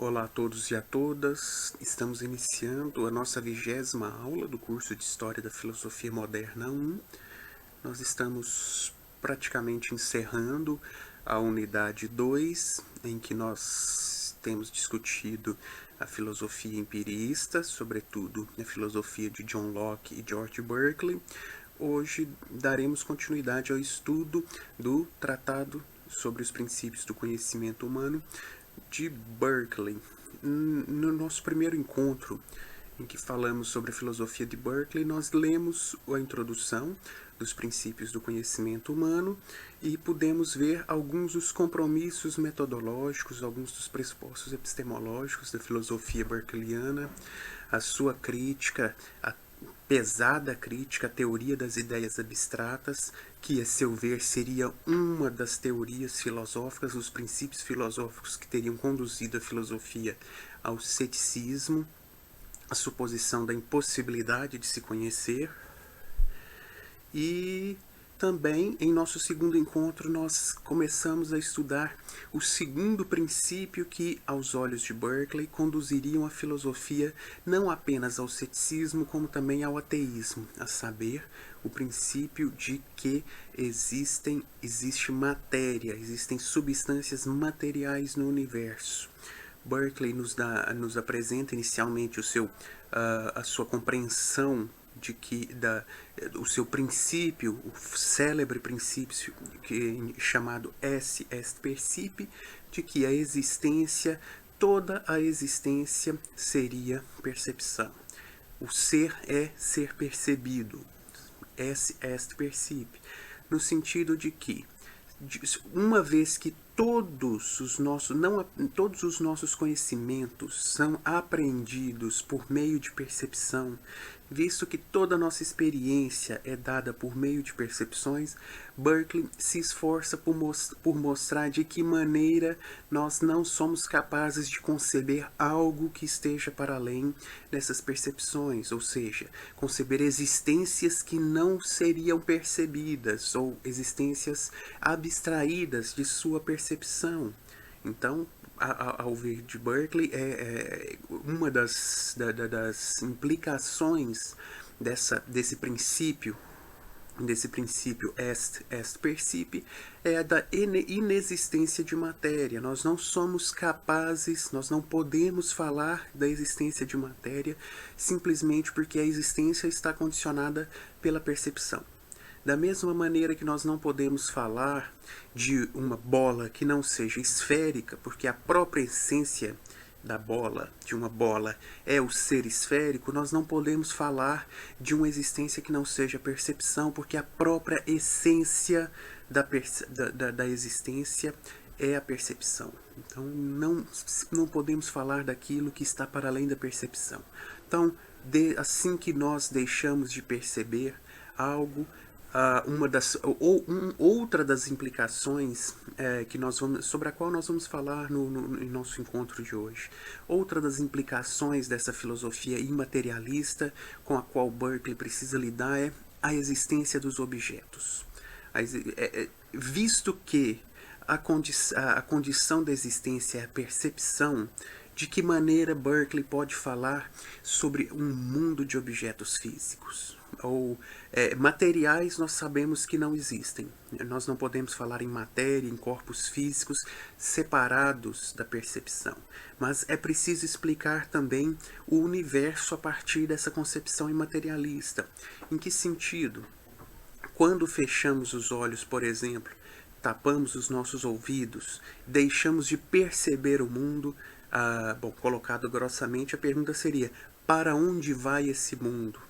Olá a todos e a todas, estamos iniciando a nossa 20ª aula do curso de História da Filosofia Moderna 1. Nós estamos praticamente encerrando a unidade 2, em que nós temos discutido a filosofia empirista, sobretudo a filosofia de John Locke e George Berkeley. Hoje daremos continuidade ao estudo do Tratado sobre os Princípios do Conhecimento Humano, de Berkeley. No nosso primeiro encontro, em que falamos sobre a filosofia de Berkeley, nós lemos a introdução dos princípios do conhecimento humano e pudemos ver alguns dos compromissos metodológicos, alguns dos pressupostos epistemológicos da filosofia berkeleyana, a sua crítica, a pesada crítica à teoria das ideias abstratas, que, a seu ver, seria uma das teorias filosóficas, os princípios filosóficos que teriam conduzido a filosofia ao ceticismo, a suposição da impossibilidade de se conhecer. E também, em nosso segundo encontro, nós começamos a estudar o segundo princípio que, aos olhos de Berkeley, conduziriam a filosofia não apenas ao ceticismo, como também ao ateísmo, a saber, o princípio de que existe matéria, existem substâncias materiais no universo. Berkeley nos apresenta inicialmente a sua compreensão de que o seu princípio, o célebre princípio chamado esse est percipi, de que toda a existência seria percepção. O ser é ser percebido, esse est percipi, no sentido de que, uma vez que todos os nossos conhecimentos são apreendidos por meio de percepção, visto que toda a nossa experiência é dada por meio de percepções, Berkeley se esforça por mostrar de que maneira nós não somos capazes de conceber algo que esteja para além dessas percepções, ou seja, conceber existências que não seriam percebidas, ou existências abstraídas de sua percepção. Então, ao ver de Berkeley, uma das implicações desse princípio est percipi, é a da inexistência de matéria. Nós não somos capazes, nós não podemos falar da existência de matéria simplesmente porque a existência está condicionada pela percepção. Da mesma maneira que nós não podemos falar de uma bola que não seja esférica, porque a própria essência de uma bola, é o ser esférico, nós não podemos falar de uma existência que não seja percepção, porque a própria essência da existência é a percepção. Então, não podemos falar daquilo que está para além da percepção. Então, assim que nós deixamos de perceber algo, outra das implicações sobre a qual nós vamos falar em nosso encontro de hoje. Outra das implicações dessa filosofia imaterialista com a qual Berkeley precisa lidar é a existência dos objetos. Visto que a condição da existência é a percepção, de que maneira Berkeley pode falar sobre um mundo de objetos físicos? Ou materiais nós sabemos que não existem. Nós não podemos falar em matéria, em corpos físicos separados da percepção. Mas é preciso explicar também o universo a partir dessa concepção imaterialista. Em que sentido? Quando fechamos os olhos, por exemplo, tapamos os nossos ouvidos, deixamos de perceber o mundo, colocado grossamente, a pergunta seria: para onde vai esse mundo?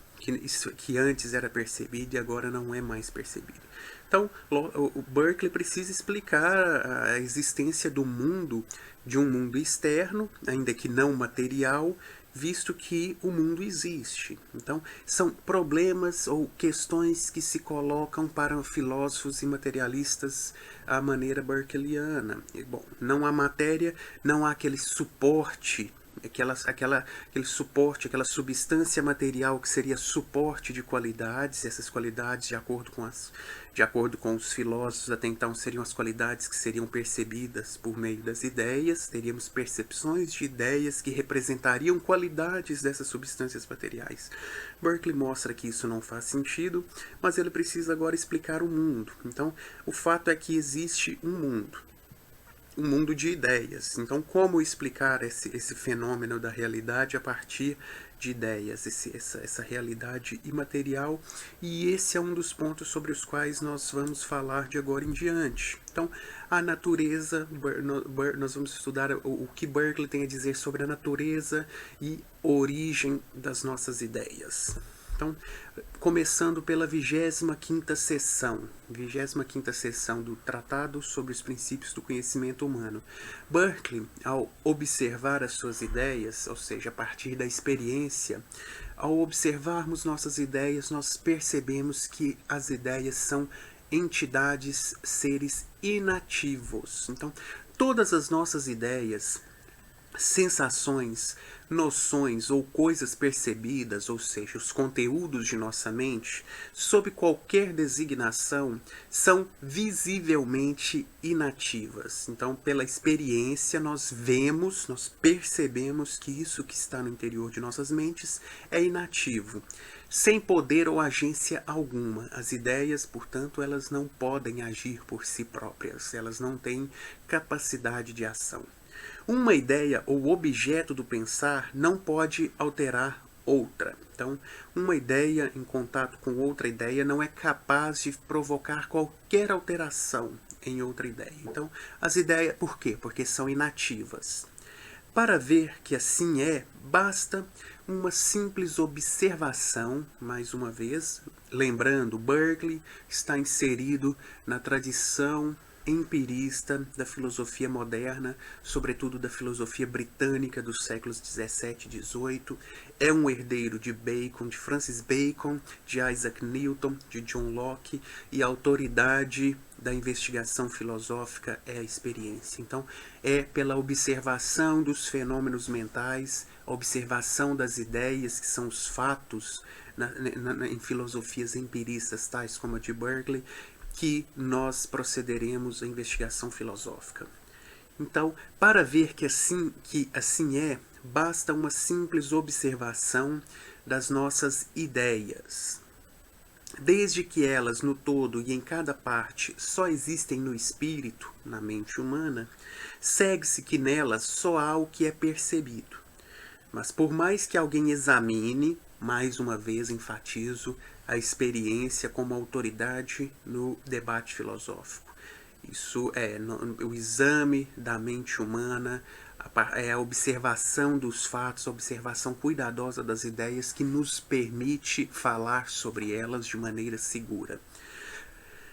Que antes era percebido e agora não é mais percebido. Então, o Berkeley precisa explicar a existência do mundo, de um mundo externo, ainda que não material, visto que o mundo existe. Então, são problemas ou questões que se colocam para filósofos e materialistas à maneira berkeleyana. Bom, não há matéria, não há aquele suporte aquele suporte, aquela substância material que seria suporte de qualidades, essas qualidades, de acordo com os filósofos até então, seriam as qualidades que seriam percebidas por meio das ideias. Teríamos percepções de ideias que representariam qualidades dessas substâncias materiais. Berkeley mostra que isso não faz sentido, mas ele precisa agora explicar o mundo. Então, o fato é que existe um mundo de ideias. Então, como explicar esse fenômeno da realidade a partir de ideias, essa realidade imaterial? E esse é um dos pontos sobre os quais nós vamos falar de agora em diante. Então, a natureza, nós vamos estudar o que Berkeley tem a dizer sobre a natureza e origem das nossas ideias. Então, começando pela 25ª sessão do Tratado sobre os Princípios do Conhecimento Humano. Berkeley, ao observar as suas ideias, ou seja, a partir da experiência, ao observarmos nossas ideias, nós percebemos que as ideias são entidades, seres inativos. Então, todas as nossas ideias, sensações, noções ou coisas percebidas, ou seja, os conteúdos de nossa mente, sob qualquer designação, são visivelmente inativas. Então, pela experiência, nós percebemos que isso que está no interior de nossas mentes é inativo, sem poder ou agência alguma. As ideias, portanto, elas não podem agir por si próprias, elas não têm capacidade de ação. Uma ideia ou objeto do pensar não pode alterar outra. Então, uma ideia em contato com outra ideia não é capaz de provocar qualquer alteração em outra ideia. Então, as ideias, por quê? Porque são inativas. Para ver que assim é, basta uma simples observação, mais uma vez, lembrando, Berkeley está inserido na tradição empirista da filosofia moderna, sobretudo da filosofia britânica dos séculos 17 e 18, é um herdeiro de Bacon, de Francis Bacon, de Isaac Newton, de John Locke, e a autoridade da investigação filosófica é a experiência. Então, é pela observação dos fenômenos mentais, a observação das ideias, que são os fatos, em filosofias empiristas, tais como a de Berkeley, que nós procederemos à investigação filosófica. Então, para ver que assim é, basta uma simples observação das nossas ideias. Desde que elas, no todo e em cada parte, só existem no espírito, na mente humana, segue-se que nelas só há o que é percebido. Mas por mais que alguém examine, mais uma vez enfatizo, a experiência como autoridade no debate filosófico. Isso é o exame da mente humana, é a observação dos fatos, a observação cuidadosa das ideias que nos permite falar sobre elas de maneira segura.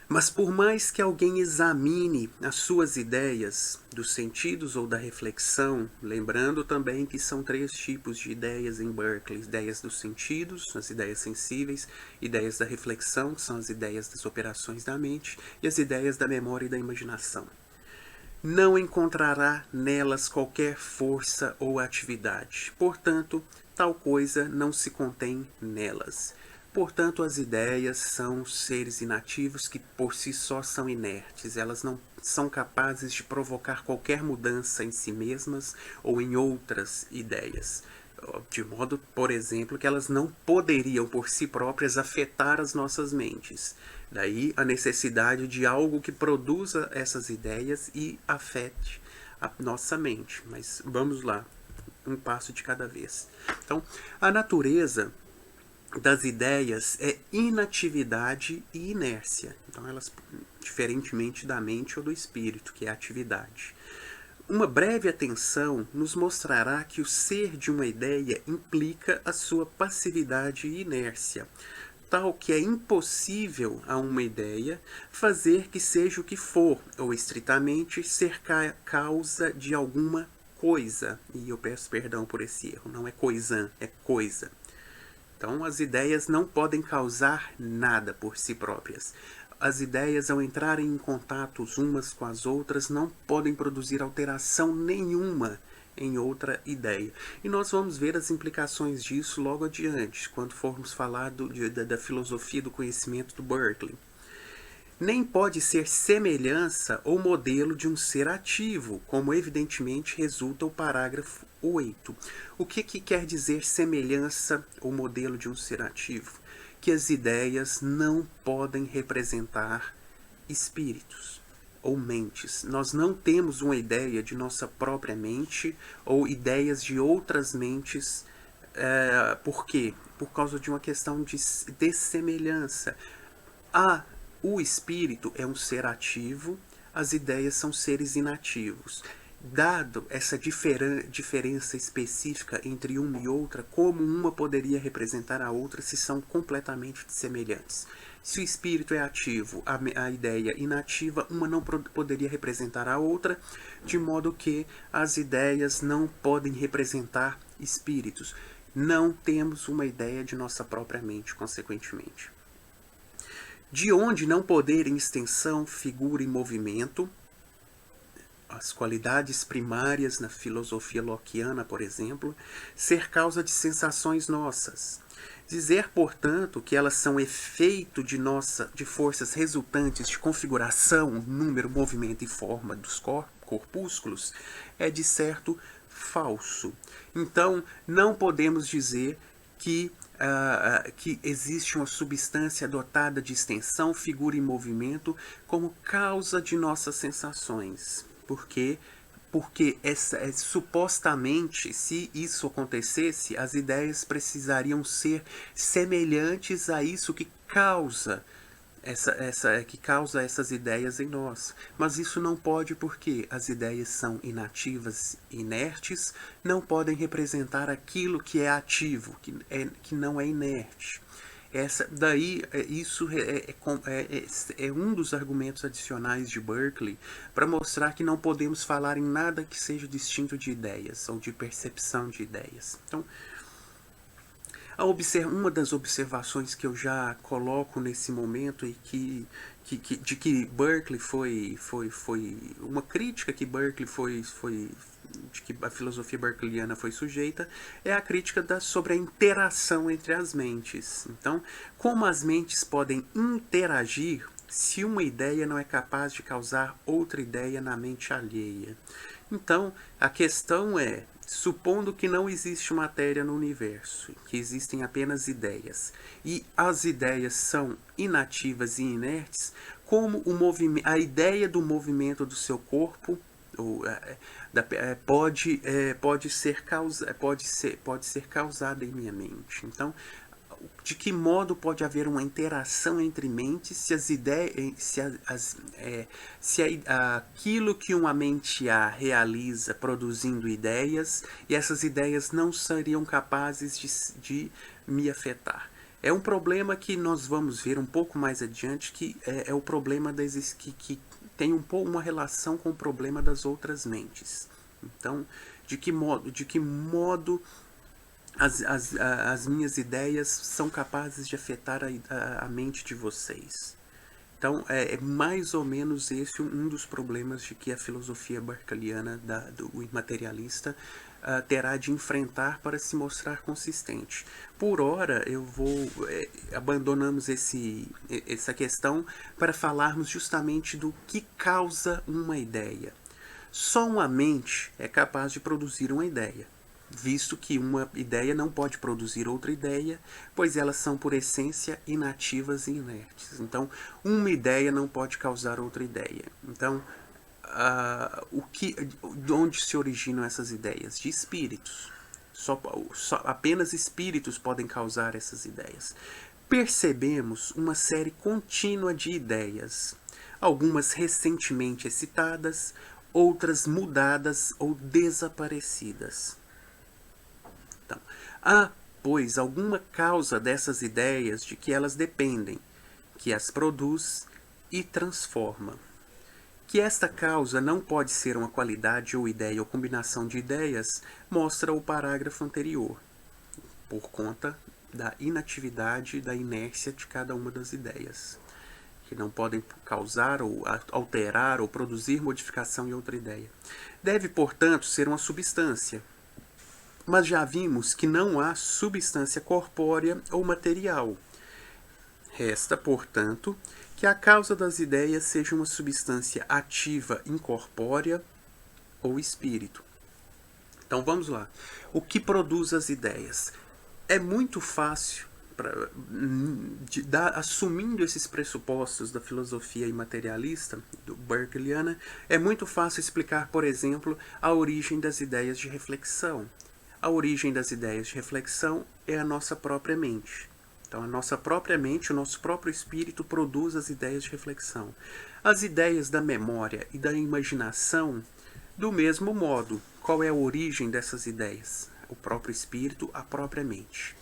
Mas por mais que alguém examine as suas ideias dos sentidos ou da reflexão, lembrando também que são 3 tipos de ideias em Berkeley: ideias dos sentidos, as ideias sensíveis, ideias da reflexão, que são as ideias das operações da mente, e as ideias da memória e da imaginação. Não encontrará nelas qualquer força ou atividade. Portanto, tal coisa não se contém nelas. Portanto, as ideias são seres inativos que por si só são inertes. Elas não são capazes de provocar qualquer mudança em si mesmas ou em outras ideias. De modo, por exemplo, que elas não poderiam por si próprias afetar as nossas mentes. Daí a necessidade de algo que produza essas ideias e afete a nossa mente. Mas vamos lá, um passo de cada vez. Então, a natureza das ideias é inatividade e inércia. Então, elas, diferentemente da mente ou do espírito, que é a atividade. Uma breve atenção nos mostrará que o ser de uma ideia implica a sua passividade e inércia, tal que é impossível a uma ideia fazer que seja o que for, ou estritamente ser causa de alguma coisa. E eu peço perdão por esse erro, não é coisã, é coisa. Então, as ideias não podem causar nada por si próprias. As ideias, ao entrarem em contato umas com as outras, não podem produzir alteração nenhuma em outra ideia. E nós vamos ver as implicações disso logo adiante, quando formos falar da filosofia do conhecimento do Berkeley. Nem pode ser semelhança ou modelo de um ser ativo, como evidentemente resulta o parágrafo 8. O que quer dizer semelhança ou modelo de um ser ativo? Que as ideias não podem representar espíritos ou mentes. Nós não temos uma ideia de nossa própria mente ou ideias de outras mentes. Por quê? Por causa de uma questão de semelhança. O espírito é um ser ativo, as ideias são seres inativos. Dado essa diferença específica entre uma e outra, como uma poderia representar a outra se são completamente semelhantes? Se o espírito é ativo, a ideia inativa, uma não poderia representar a outra, de modo que as ideias não podem representar espíritos. Não temos uma ideia de nossa própria mente, consequentemente. De onde não poder em extensão, figura e movimento, as qualidades primárias na filosofia lockeana, por exemplo, ser causa de sensações nossas. Dizer, portanto, que elas são efeito de forças resultantes de configuração, número, movimento e forma dos corpúsculos é de certo falso. Então, não podemos dizer que existe uma substância dotada de extensão, figura e movimento como causa de nossas sensações. Por quê? Porque supostamente, se isso acontecesse, as ideias precisariam ser semelhantes a isso que causa essas ideias em nós. Mas isso não pode porque as ideias são inativas, inertes, não podem representar aquilo que é ativo, que não é inerte. Isso é um dos argumentos adicionais de Berkeley para mostrar que não podemos falar em nada que seja distinto de ideias ou de percepção de ideias. Então, uma das observações que eu já coloco nesse momento e de que Berkeley foi uma crítica que Berkeley de que a filosofia berkeleyana foi sujeita é a crítica sobre a interação entre as mentes. Então, como as mentes podem interagir se uma ideia não é capaz de causar outra ideia na mente alheia? Então, a questão é, supondo que não existe matéria no universo, que existem apenas ideias, e as ideias são inativas e inertes, como a ideia do movimento do seu corpo pode ser causada em minha mente. Então, de que modo pode haver uma interação entre mentes se aquilo que uma mente A realiza produzindo ideias e essas ideias não seriam capazes de me afetar? É um problema que nós vamos ver um pouco mais adiante, que é o problema que tem uma relação com o problema das outras mentes. Então, de que modo as minhas ideias são capazes de afetar a mente de vocês? Então, é mais ou menos esse um dos problemas de que a filosofia berkeliana do imaterialista terá de enfrentar para se mostrar consistente. Por ora, abandonamos essa questão para falarmos justamente do que causa uma ideia. Só uma mente é capaz de produzir uma ideia, visto que uma ideia não pode produzir outra ideia, pois elas são por essência inativas e inertes. Então, uma ideia não pode causar outra ideia. Então, de onde se originam essas ideias? De espíritos. Apenas espíritos podem causar essas ideias. Percebemos uma série contínua de ideias, algumas recentemente excitadas, outras mudadas ou desaparecidas. Então, há, pois, alguma causa dessas ideias de que elas dependem, que as produz e transforma. Que esta causa não pode ser uma qualidade ou ideia ou combinação de ideias, mostra o parágrafo anterior, por conta da inatividade, da inércia de cada uma das ideias. que não podem causar ou alterar ou produzir modificação em outra ideia. Deve, portanto, ser uma substância. Mas já vimos que não há substância corpórea ou material. Resta, portanto, que a causa das ideias seja uma substância ativa incorpórea ou espírito. Então vamos lá. O que produz as ideias? É muito fácil, assumindo esses pressupostos da filosofia imaterialista, do Berkeleyana, é muito fácil explicar, por exemplo, a origem das ideias de reflexão. A origem das ideias de reflexão é a nossa própria mente. Então, a nossa própria mente, o nosso próprio espírito produz as ideias de reflexão. As ideias da memória e da imaginação, do mesmo modo. Qual é a origem dessas ideias? O próprio espírito, a própria mente.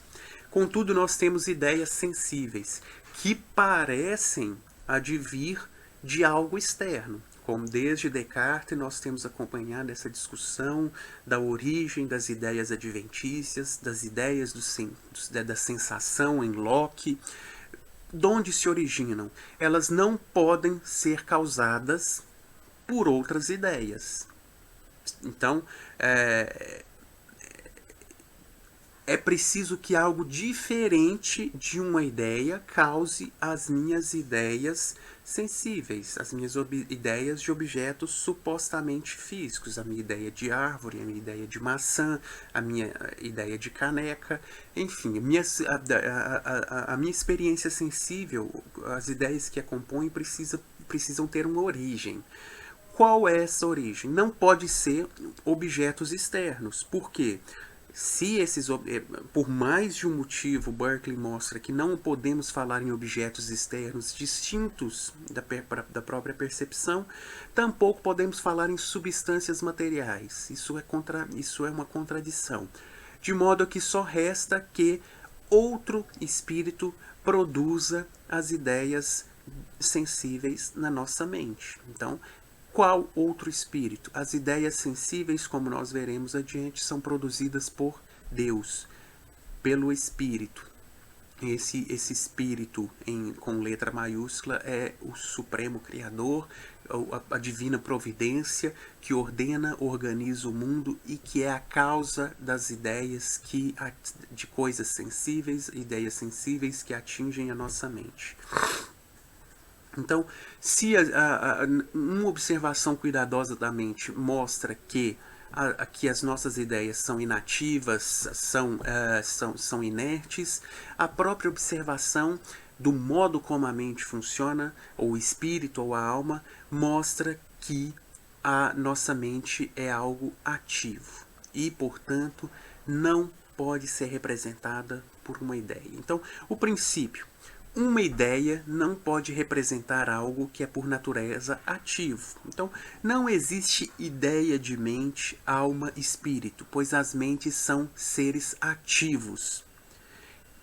Contudo, nós temos ideias sensíveis que parecem advir de algo externo. Como desde Descartes nós temos acompanhado essa discussão da origem das ideias adventícias, das ideias da sensação em Locke. De onde se originam? Elas não podem ser causadas por outras ideias. Então, é preciso que algo diferente de uma ideia cause as minhas ideias sensíveis, as minhas ideias de objetos supostamente físicos, a minha ideia de árvore, a minha ideia de maçã, a minha ideia de caneca, enfim, a minha experiência sensível, as ideias que a compõem precisam ter uma origem. Qual é essa origem? Não pode ser objetos externos. Por quê? Se por mais de um motivo, Berkeley mostra que não podemos falar em objetos externos distintos da própria percepção, tampouco podemos falar em substâncias materiais. Isso é uma contradição. De modo que só resta que outro espírito produza as ideias sensíveis na nossa mente. Então, qual outro espírito? As ideias sensíveis, como nós veremos adiante, são produzidas por Deus, pelo Espírito. Esse espírito com letra maiúscula é o Supremo Criador, a divina providência que ordena, organiza o mundo e que é a causa das ideias de coisas sensíveis, ideias sensíveis que atingem a nossa mente. Então, se uma observação cuidadosa da mente mostra que as nossas ideias são inativas, são inertes, a própria observação do modo como a mente funciona, ou o espírito ou a alma, mostra que a nossa mente é algo ativo e, portanto, não pode ser representada por uma ideia. Então, o princípio. Uma ideia não pode representar algo que é por natureza ativo. Então, não existe ideia de mente, alma, espírito, pois as mentes são seres ativos.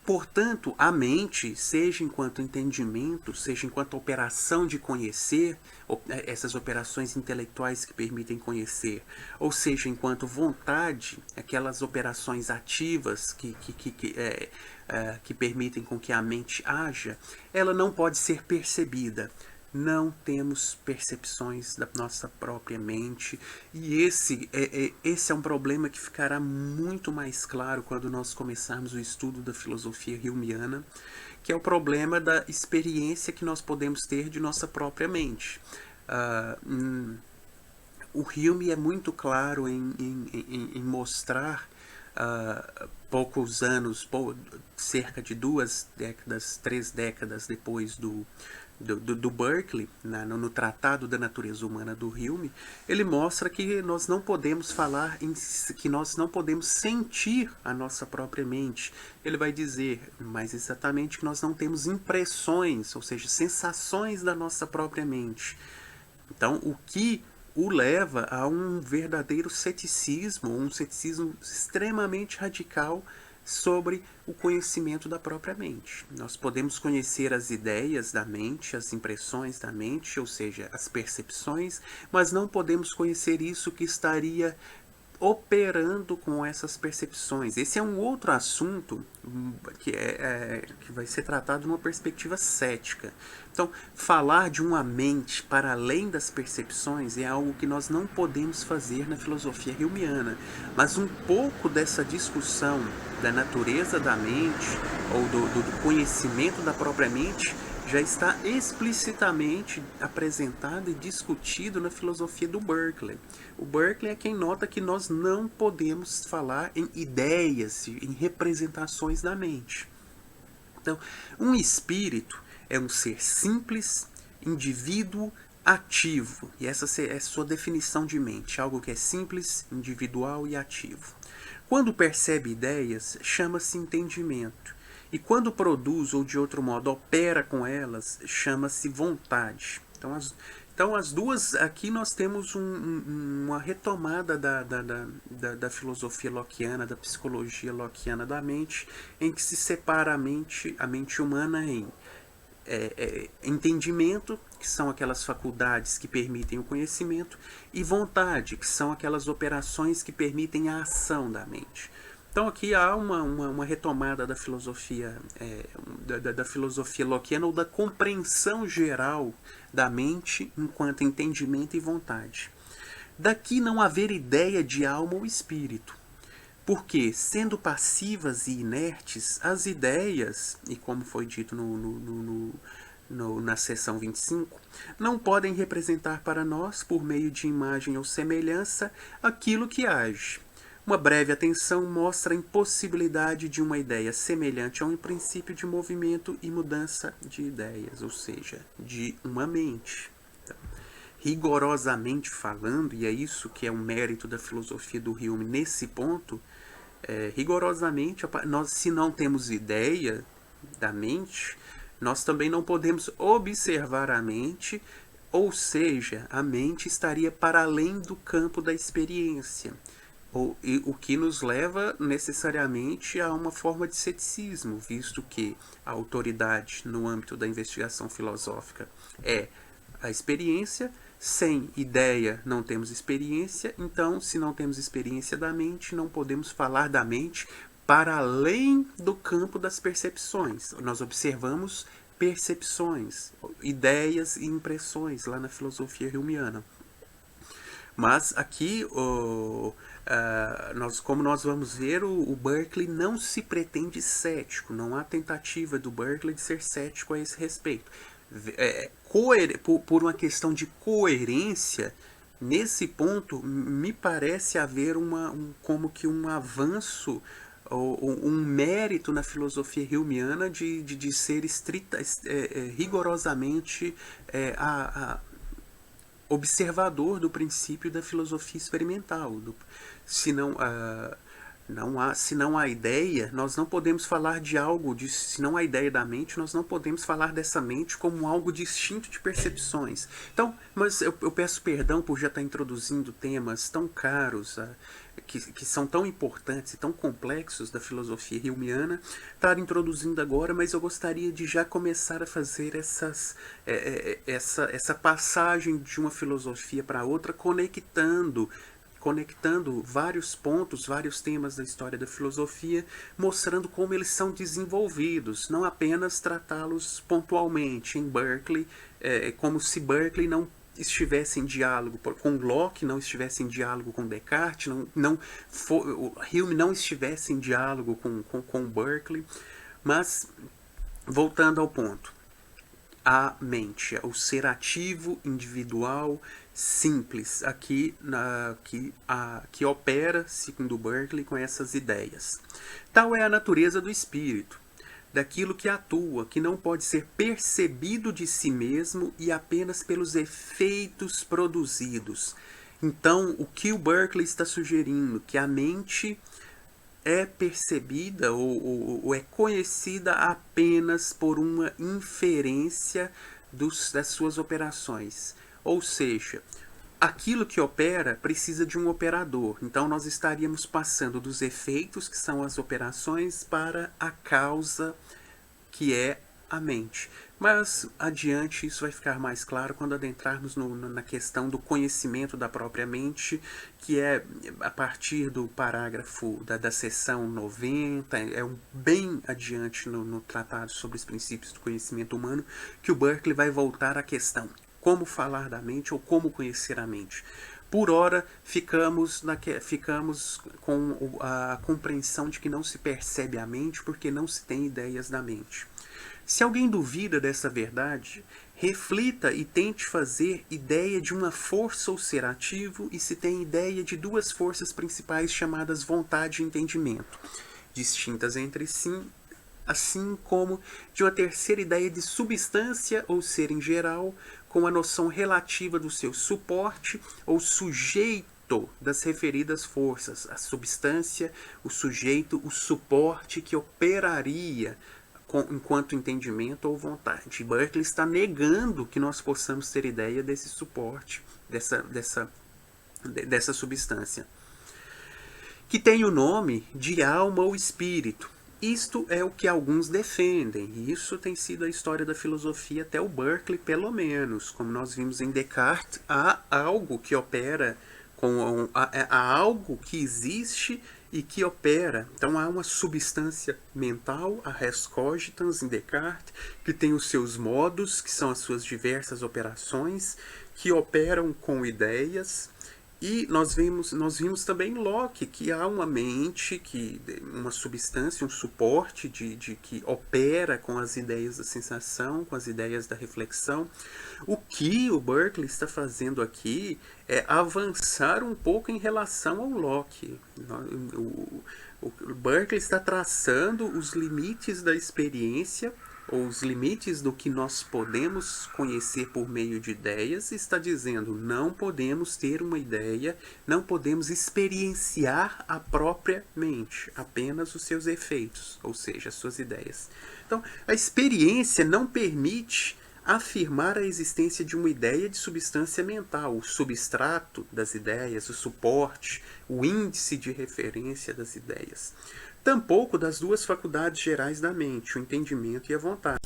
Portanto, a mente, seja enquanto entendimento, seja enquanto operação de conhecer, essas operações intelectuais que permitem conhecer, ou seja, enquanto vontade, aquelas operações ativas que permitem com que a mente haja, ela não pode ser percebida. Não temos percepções da nossa própria mente, e esse é um problema que ficará muito mais claro quando nós começarmos o estudo da filosofia humeana, que é o problema da experiência que nós podemos ter de nossa própria mente. O Hume é muito claro em mostrar, poucos anos, cerca de 2 décadas, 3 décadas depois do Berkeley, no Tratado da Natureza Humana do Hume, ele mostra que nós não podemos que nós não podemos sentir a nossa própria mente. Ele vai dizer mais exatamente que nós não temos impressões, ou seja, sensações da nossa própria mente. Então, o que o leva a um verdadeiro ceticismo, um ceticismo extremamente radical sobre o conhecimento da própria mente. Nós podemos conhecer as ideias da mente, as impressões da mente, ou seja, as percepções, mas não podemos conhecer isso que estaria operando com essas percepções. Esse é um outro assunto que vai ser tratado numa perspectiva cética. Então, falar de uma mente para além das percepções é algo que nós não podemos fazer na filosofia humeana. Mas um pouco dessa discussão da natureza da mente, ou do conhecimento da própria mente, já está explicitamente apresentado e discutido na filosofia do Berkeley. O Berkeley é quem nota que nós não podemos falar em ideias, em representações da mente. Então, um espírito é um ser simples, indivíduo, ativo. E essa é a sua definição de mente, algo que é simples, individual e ativo. Quando percebe ideias, chama-se entendimento. E quando produz ou de outro modo opera com elas, chama-se vontade. Então as duas, aqui nós temos uma retomada da filosofia lockeana, da psicologia lockeana da mente, em que se separa a mente humana em entendimento, que são aquelas faculdades que permitem o conhecimento, e vontade, que são aquelas operações que permitem a ação da mente. Então aqui há uma retomada da filosofia da filosofia lockeana, ou da compreensão geral da mente enquanto entendimento e vontade. Daqui não haver ideia de alma ou espírito, porque, sendo passivas e inertes, as ideias, e como foi dito na seção 25, não podem representar para nós, por meio de imagem ou semelhança, aquilo que age. Uma breve atenção mostra a impossibilidade de uma ideia semelhante a um princípio de movimento e mudança de ideias, ou seja, de uma mente. Então, rigorosamente falando, e é isso que é um mérito da filosofia do Hume nesse ponto, rigorosamente, nós, se não temos ideia da mente, nós também não podemos observar a mente, ou seja, a mente estaria para além do campo da experiência. O que nos leva necessariamente a uma forma de ceticismo, visto que a autoridade no âmbito da investigação filosófica é a experiência. Sem ideia não temos experiência, então se não temos experiência da mente, não podemos falar da mente para além do campo das percepções. Nós observamos percepções, ideias e impressões lá na filosofia humeana. Mas aqui, como nós vamos ver, o Berkeley não se pretende cético. Não há tentativa do Berkeley de ser cético a esse respeito. Por uma questão de coerência, nesse ponto, me parece haver como que um avanço, ou um mérito na filosofia humeana de ser rigorosamente observador do princípio da filosofia experimental. Se não há ideia, nós não podemos falar de algo, se não há ideia da mente, nós não podemos falar dessa mente como algo distinto de percepções. Então, mas eu peço perdão por já estar introduzindo temas tão caros, que são tão importantes e tão complexos da filosofia humeana, estar introduzindo agora, mas eu gostaria de já começar a fazer essa passagem de uma filosofia para outra, conectando vários pontos, vários temas da história da filosofia, mostrando como eles são desenvolvidos, não apenas tratá-los pontualmente em Berkeley, como se Berkeley não estivesse em diálogo com Locke, não estivesse em diálogo com Descartes, o Hume não estivesse em diálogo com Berkeley. Mas, voltando ao ponto, a mente, o ser ativo, individual, simples, que opera, segundo Berkeley, com essas ideias. Tal é a natureza do espírito, daquilo que atua, que não pode ser percebido de si mesmo e apenas pelos efeitos produzidos. Então, o que o Berkeley está sugerindo? Que a mente é percebida ou é conhecida apenas por uma inferência das suas operações. Ou seja, aquilo que opera precisa de um operador. Então nós estaríamos passando dos efeitos, que são as operações, para a causa, que é a mente. Mas adiante isso vai ficar mais claro quando adentrarmos na questão do conhecimento da própria mente, que é a partir do parágrafo da seção 90, bem adiante no tratado sobre os princípios do conhecimento humano, que o Berkeley vai voltar à questão como falar da mente ou como conhecer a mente. Por ora, ficamos com a compreensão de que não se percebe a mente porque não se tem ideias da mente. Se alguém duvida dessa verdade, reflita e tente fazer ideia de uma força ou ser ativo, e se tem ideia de duas forças principais chamadas vontade e entendimento, distintas entre si, assim como de uma terceira ideia de substância ou ser em geral, com a noção relativa do seu suporte ou sujeito das referidas forças, a substância, o sujeito, o suporte que operaria enquanto entendimento ou vontade. Berkeley está negando que nós possamos ter ideia desse suporte, dessa substância, que tem o nome de alma ou espírito. Isto é o que alguns defendem, e isso tem sido a história da filosofia até o Berkeley, pelo menos. Como nós vimos em Descartes, há algo que opera, há algo que existe e que opera. Então há uma substância mental, a res cogitans em Descartes, que tem os seus modos, que são as suas diversas operações, que operam com ideias. E nós vimos também em Locke que há uma mente, uma substância, um suporte que opera com as ideias da sensação, com as ideias da reflexão. O que o Berkeley está fazendo aqui é avançar um pouco em relação ao Locke. O Berkeley está traçando os limites da experiência, ou os limites do que nós podemos conhecer por meio de ideias, está dizendo não podemos ter uma ideia, não podemos experienciar a própria mente, apenas os seus efeitos, ou seja, as suas ideias. Então, a experiência não permite afirmar a existência de uma ideia de substância mental, o substrato das ideias, o suporte, o índice de referência das ideias. Tampouco das duas faculdades gerais da mente, o entendimento e a vontade.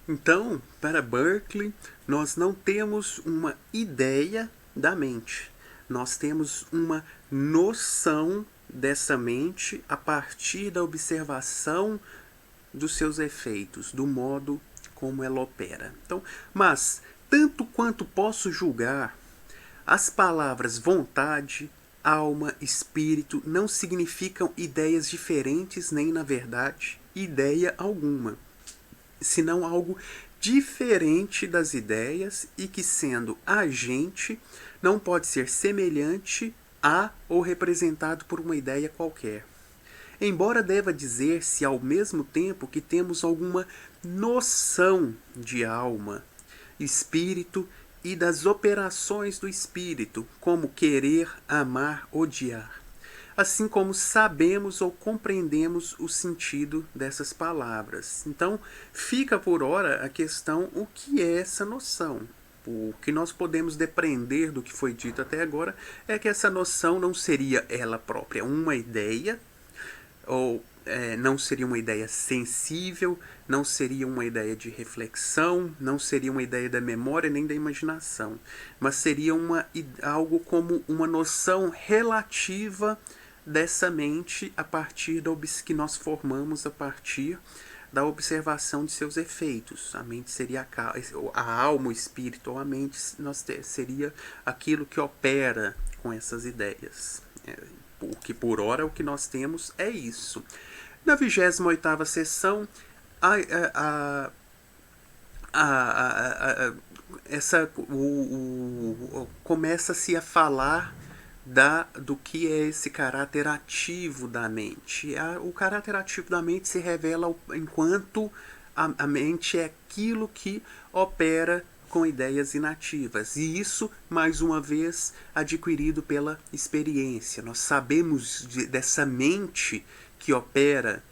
Então, para Berkeley, nós não temos uma ideia da mente. Nós temos uma noção dessa mente a partir da observação dos seus efeitos, do modo como ela opera. Então, mas, tanto quanto posso julgar, as palavras vontade, alma, espírito não significam ideias diferentes nem, na verdade, ideia alguma, senão algo diferente das ideias e que, sendo agente, não pode ser semelhante a ou representado por uma ideia qualquer. Embora deva dizer-se ao mesmo tempo que temos alguma noção de alma, espírito e das operações do espírito, como querer, amar, odiar, assim como sabemos ou compreendemos o sentido dessas palavras. Então, fica por ora a questão: o que é essa noção? O que nós podemos depreender do que foi dito até agora é que essa noção não seria ela própria uma ideia, ou não seria uma ideia sensível, não seria uma ideia de reflexão, não seria uma ideia da memória nem da imaginação, mas seria algo como uma noção relativa dessa mente a partir que nós formamos a partir da observação de seus efeitos. A mente seria a alma, o espírito ou a mente seria aquilo que opera com essas ideias. O que por hora o que nós temos é isso. Na 28ª sessão, começa-se a falar do que é esse caráter ativo da mente. O caráter ativo da mente se revela enquanto a mente é aquilo que opera com ideias inativas. E isso, mais uma vez, adquirido pela experiência. Nós sabemos dessa mente que opera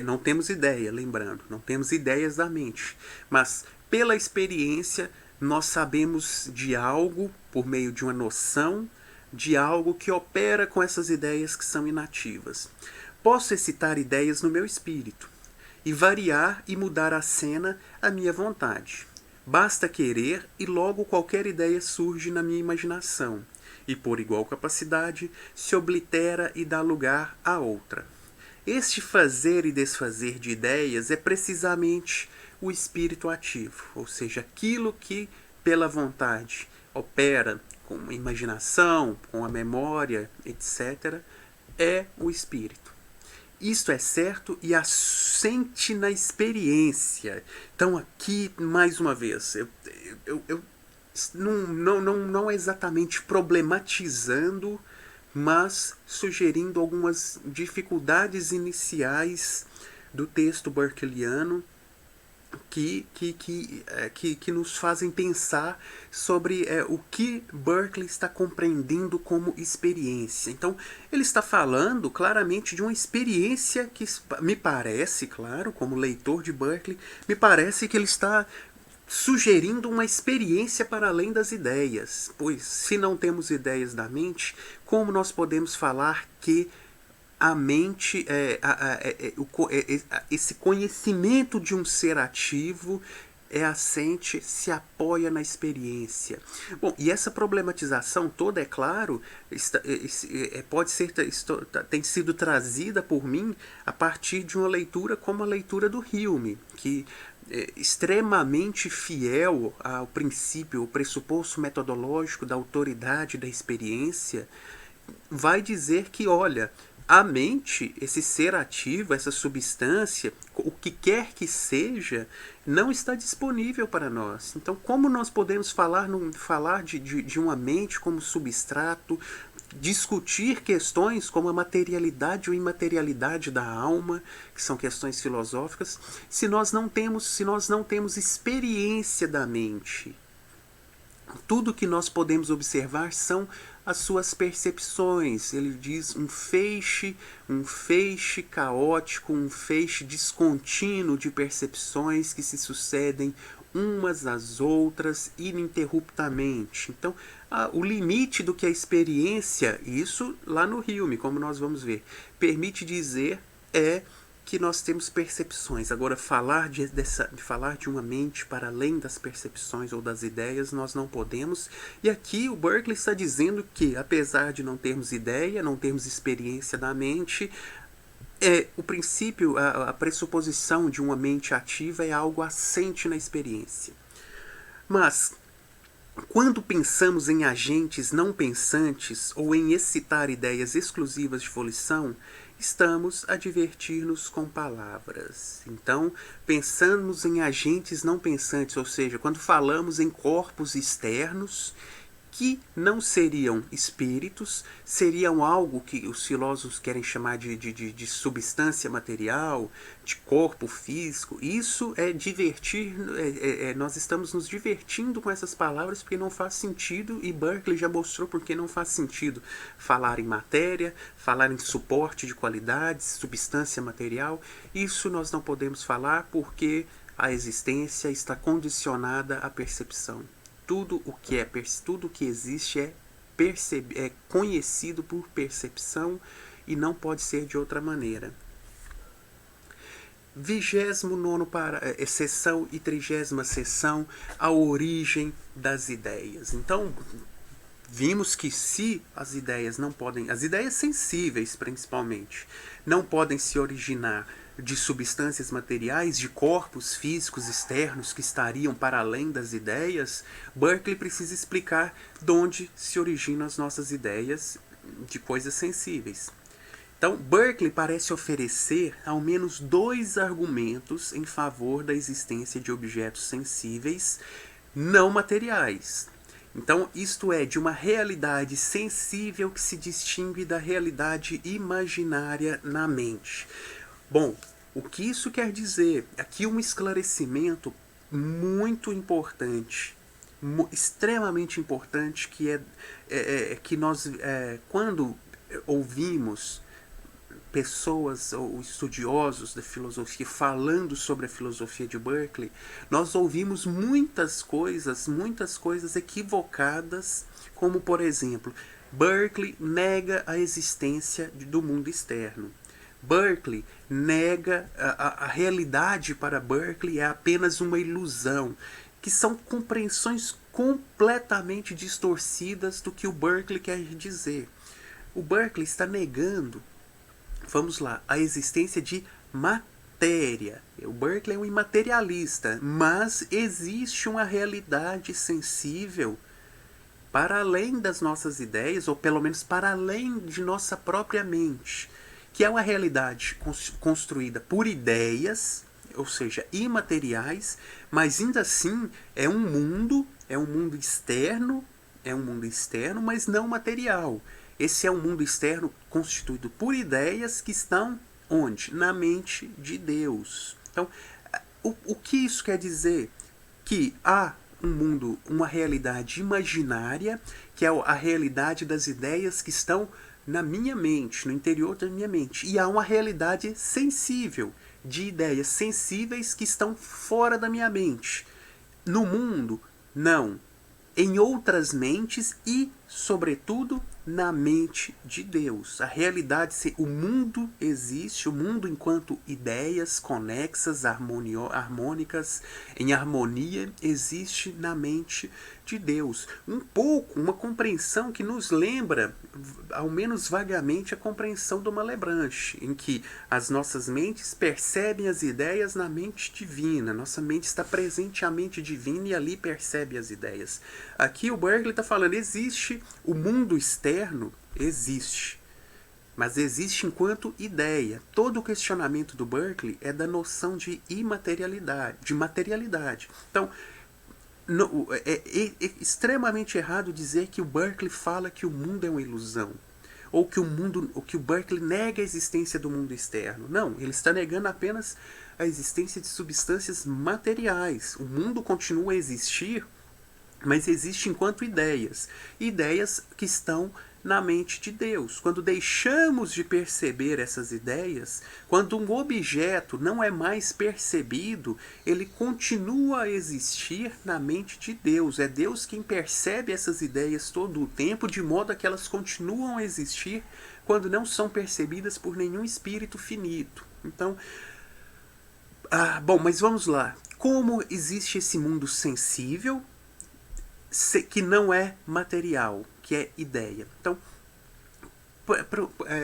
não temos ideia, lembrando, não temos ideias da mente, mas pela experiência nós sabemos de algo por meio de uma noção, de algo que opera com essas ideias que são inativas. Posso excitar ideias no meu espírito, e variar e mudar a cena à minha vontade. Basta querer e logo qualquer ideia surge na minha imaginação, e por igual capacidade se oblitera e dá lugar a outra. Este fazer e desfazer de ideias é precisamente o espírito ativo, ou seja, aquilo que pela vontade opera com a imaginação, com a memória, etc., é o espírito. Isto é certo e assente na experiência. Então aqui, mais uma vez, eu não exatamente problematizando, mas sugerindo algumas dificuldades iniciais do texto berkeliano que nos fazem pensar sobre o que Berkeley está compreendendo como experiência. Então, ele está falando claramente de uma experiência que me parece, claro, como leitor de Berkeley, me parece que ele está sugerindo uma experiência para além das ideias. Pois, se não temos ideias da mente, como nós podemos falar que a mente, esse conhecimento de um ser ativo assente, se apoia na experiência. Bom, e essa problematização toda, é claro, pode ser, tem sido trazida por mim a partir de uma leitura como a leitura do Hume, que é extremamente fiel ao princípio, ao pressuposto metodológico da autoridade da experiência, vai dizer que, olha, a mente, esse ser ativo, essa substância, o que quer que seja, não está disponível para nós. Então, como nós podemos falar de uma mente como substrato, discutir questões como a materialidade ou imaterialidade da alma, que são questões filosóficas, se nós não temos experiência da mente? Tudo que nós podemos observar são as suas percepções. Ele diz um feixe caótico, um feixe descontínuo de percepções que se sucedem umas às outras ininterruptamente. Então, o limite do que a experiência, isso lá no Hume, como nós vamos ver, permite dizer que nós temos percepções. Agora, falar de uma mente para além das percepções ou das ideias, nós não podemos. E aqui o Berkeley está dizendo que, apesar de não termos ideia, não termos experiência da mente, o princípio, a pressuposição de uma mente ativa é algo assente na experiência. Mas, quando pensamos em agentes não pensantes ou em excitar ideias exclusivas de volição, estamos a divertir-nos com palavras. Então, pensamos em agentes não pensantes, ou seja, quando falamos em corpos externos que não seriam espíritos, seriam algo que os filósofos querem chamar de substância material, de corpo físico. Isso é divertir, nós estamos nos divertindo com essas palavras porque não faz sentido, e Berkeley já mostrou porque não faz sentido falar em matéria, falar em suporte de qualidades, substância material. Isso nós não podemos falar porque a existência está condicionada à percepção. Tudo o que existe é conhecido por percepção e não pode ser de outra maneira. 29ª sessão e 30ª sessão, a origem das ideias. Então, vimos que se as ideias as ideias sensíveis principalmente, não podem se originar de substâncias materiais, de corpos físicos externos que estariam para além das ideias, Berkeley precisa explicar de onde se originam as nossas ideias de coisas sensíveis. Então, Berkeley parece oferecer ao menos 2 argumentos em favor da existência de objetos sensíveis não materiais. Então, isto é, de uma realidade sensível que se distingue da realidade imaginária na mente. Bom, o que isso quer dizer? Aqui um esclarecimento muito importante, extremamente importante, que que nós, quando ouvimos pessoas ou estudiosos da filosofia falando sobre a filosofia de Berkeley, nós ouvimos muitas coisas equivocadas, como, por exemplo, Berkeley nega a existência do mundo externo. Berkeley nega a realidade. Para Berkeley é apenas uma ilusão, que são compreensões completamente distorcidas do que o Berkeley quer dizer. O Berkeley está negando, vamos lá, a existência de matéria. O Berkeley é um imaterialista, mas existe uma realidade sensível para além das nossas ideias, ou pelo menos para além de nossa própria mente, que é uma realidade construída por ideias, ou seja, imateriais, mas ainda assim é um mundo externo, mas não material. Esse é um mundo externo constituído por ideias que estão onde? Na mente de Deus. Então, o que isso quer dizer? Que há um mundo, uma realidade imaginária, que é a realidade das ideias que estão na minha mente, no interior da minha mente. E há uma realidade sensível, de ideias sensíveis que estão fora da minha mente. No mundo, não. Em outras mentes e, sobretudo, na mente de Deus. A realidade, o mundo existe, o mundo enquanto ideias conexas, harmônicas, em harmonia, existe na mente de Deus. Uma compreensão que nos lembra, ao menos vagamente, a compreensão do Malebranche, em que as nossas mentes percebem as ideias na mente divina. Nossa mente está presente à mente divina e ali percebe as ideias. Aqui o Berkeley está falando, existe o mundo externo, existe. Mas existe enquanto ideia. Todo o questionamento do Berkeley é da noção de imaterialidade, de materialidade. Então, é extremamente errado dizer que o Berkeley fala que o mundo é uma ilusão. Ou que o Berkeley nega a existência do mundo externo. Não, ele está negando apenas a existência de substâncias materiais. O mundo continua a existir, mas existe enquanto ideias. Ideias que estão na mente de Deus. Quando deixamos de perceber essas ideias, quando um objeto não é mais percebido, ele continua a existir na mente de Deus. É Deus quem percebe essas ideias todo o tempo, de modo a que elas continuam a existir quando não são percebidas por nenhum espírito finito. Então, bom, mas vamos lá. Como existe esse mundo sensível, que não é material, que é ideia. Então,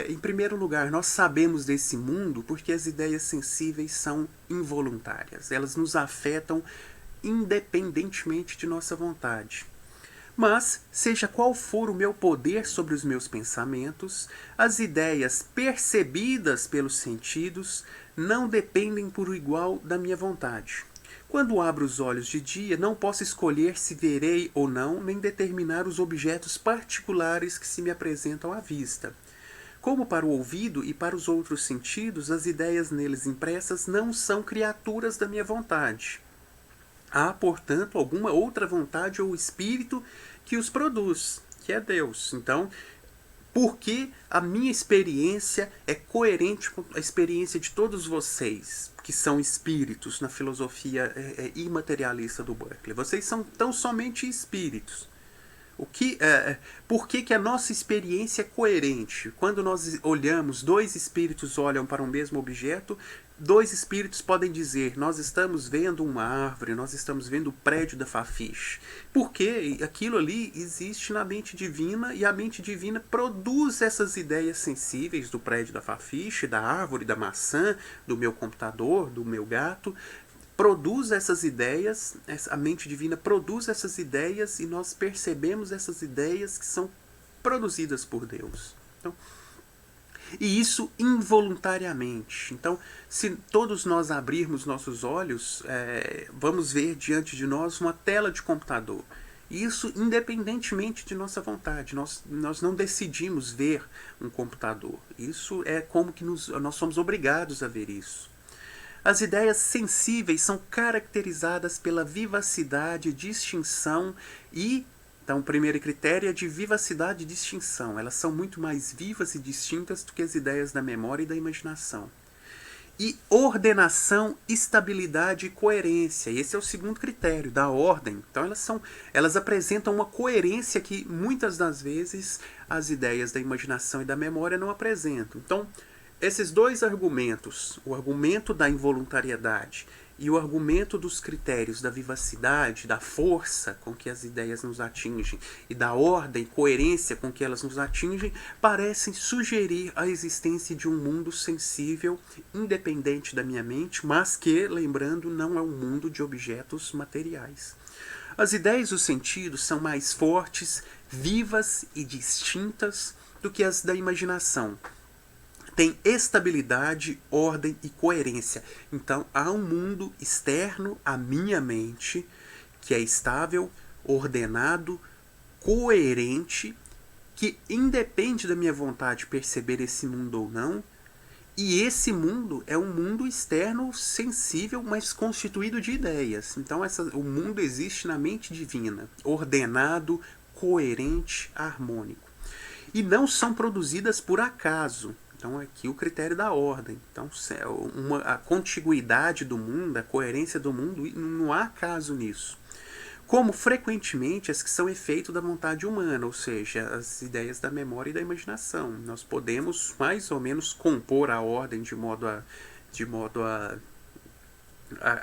em primeiro lugar, nós sabemos desse mundo porque as ideias sensíveis são involuntárias. Elas nos afetam independentemente de nossa vontade. Mas, seja qual for o meu poder sobre os meus pensamentos, as ideias percebidas pelos sentidos não dependem por igual da minha vontade. Quando abro os olhos de dia, não posso escolher se verei ou não, nem determinar os objetos particulares que se me apresentam à vista. Como para o ouvido e para os outros sentidos, as ideias neles impressas não são criaturas da minha vontade. Há, portanto, alguma outra vontade ou espírito que os produz, que é Deus. Então, porque a minha experiência é coerente com a experiência de todos vocês, que são espíritos na filosofia imaterialista do Berkeley. Vocês são tão somente espíritos. Por que a nossa experiência é coerente? Quando nós olhamos, dois espíritos olham para um mesmo objeto, dois espíritos podem dizer, nós estamos vendo uma árvore, nós estamos vendo o prédio da Fafiche. Porque aquilo ali existe na mente divina e a mente divina produz essas ideias sensíveis do prédio da Fafiche, da árvore, da maçã, do meu computador, do meu gato. Produz essas ideias, a mente divina produz essas ideias e nós percebemos essas ideias que são produzidas por Deus. Então, e isso involuntariamente. Então, se todos nós abrirmos nossos olhos, vamos ver diante de nós uma tela de computador. Isso independentemente de nossa vontade. Nós não decidimos ver um computador. Isso é como que nós somos obrigados a ver isso. As ideias sensíveis são caracterizadas pela vivacidade, distinção e... Então, o primeiro critério é de vivacidade e distinção. Elas são muito mais vivas e distintas do que as ideias da memória e da imaginação. E ordenação, estabilidade e coerência. Esse é o segundo critério, da ordem. Então, elas apresentam uma coerência que, muitas das vezes, as ideias da imaginação e da memória não apresentam. Então, esses dois argumentos, o argumento da involuntariedade e o argumento dos critérios da vivacidade, da força com que as ideias nos atingem e da ordem, coerência com que elas nos atingem, parecem sugerir a existência de um mundo sensível, independente da minha mente, mas que, lembrando, não é um mundo de objetos materiais. As ideias e os sentidos são mais fortes, vivas e distintas do que as da imaginação. Tem estabilidade, ordem e coerência. Então, há um mundo externo à minha mente que é estável, ordenado, coerente, que independe da minha vontade de perceber esse mundo ou não. E esse mundo é um mundo externo sensível, mas constituído de ideias. Então, o mundo existe na mente divina, ordenado, coerente, harmônico. E não são produzidas por acaso. Então, aqui o critério da ordem. Então, a contiguidade do mundo, a coerência do mundo, não há acaso nisso. Como frequentemente as que são efeito da vontade humana, ou seja, as ideias da memória e da imaginação. Nós podemos mais ou menos compor a ordem de modo a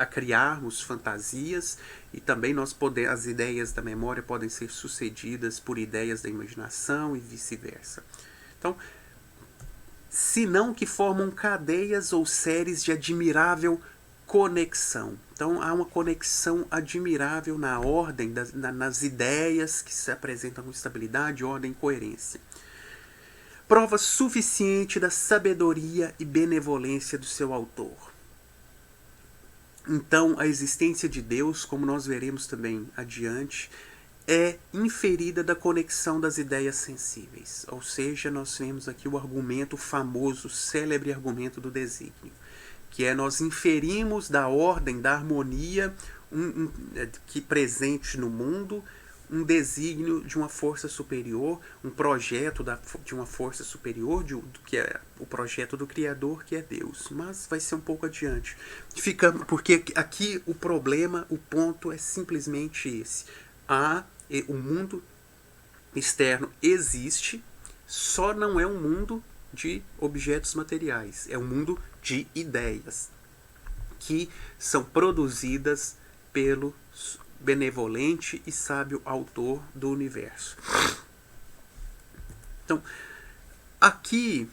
criarmos fantasias, e também as ideias da memória podem ser sucedidas por ideias da imaginação e vice-versa. Então, senão que formam cadeias ou séries de admirável conexão. Então há uma conexão admirável na ordem, nas ideias que se apresentam com estabilidade, ordem e coerência. Prova suficiente da sabedoria e benevolência do seu autor. Então a existência de Deus, como nós veremos também adiante, é inferida da conexão das ideias sensíveis. Ou seja, nós vemos aqui o argumento famoso, célebre argumento do desígnio, que é nós inferimos da ordem, da harmonia que presente no mundo, um desígnio de uma força superior, um projeto de uma força superior, que é o projeto do Criador, que é Deus. Mas vai ser um pouco adiante. Porque aqui o problema, o ponto é simplesmente esse. O mundo externo existe, só não é um mundo de objetos materiais. É um mundo de ideias que são produzidas pelo benevolente e sábio autor do universo. Então, aqui,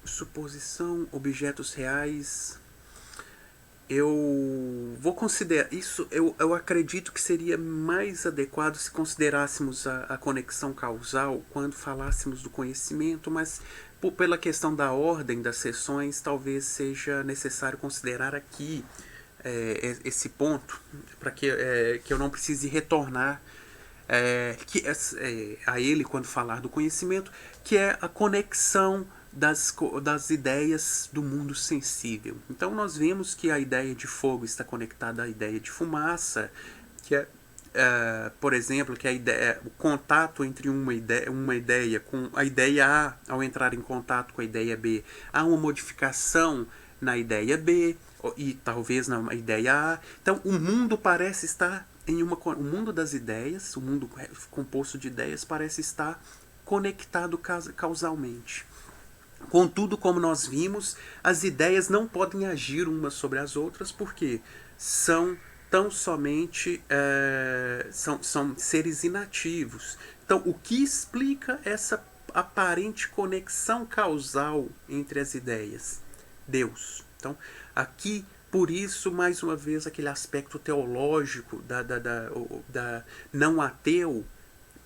suposição, objetos reais, eu vou considerar isso. Eu acredito que seria mais adequado se considerássemos a conexão causal quando falássemos do conhecimento, mas pela questão da ordem das sessões, talvez seja necessário considerar aqui esse ponto, para que eu não precise retornar a ele quando falar do conhecimento, que é a conexão das ideias do mundo sensível. Então nós vemos que a ideia de fogo está conectada à ideia de fumaça, que é, por exemplo, que o contato entre uma ideia com a ideia A, ao entrar em contato com a ideia B, há uma modificação na ideia B, e talvez na ideia A. Então o mundo parece estar o mundo das ideias, o mundo composto de ideias parece estar conectado causalmente. Contudo, como nós vimos, as ideias não podem agir umas sobre as outras porque são tão somente são seres inativos. Então, o que explica essa aparente conexão causal entre as ideias? Deus. Então, aqui, por isso, mais uma vez, aquele aspecto teológico da não ateu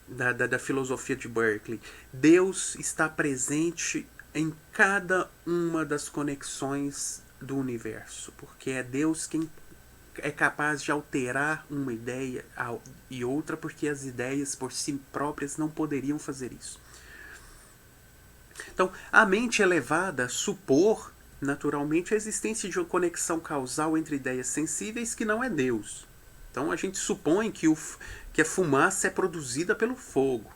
da filosofia de Berkeley. Deus está presente em cada uma das conexões do universo, porque é Deus quem é capaz de alterar uma ideia e outra, porque as ideias por si próprias não poderiam fazer isso. Então, a mente elevada supor naturalmente a existência de uma conexão causal entre ideias sensíveis que não é Deus. Então a gente supõe que a fumaça é produzida pelo fogo,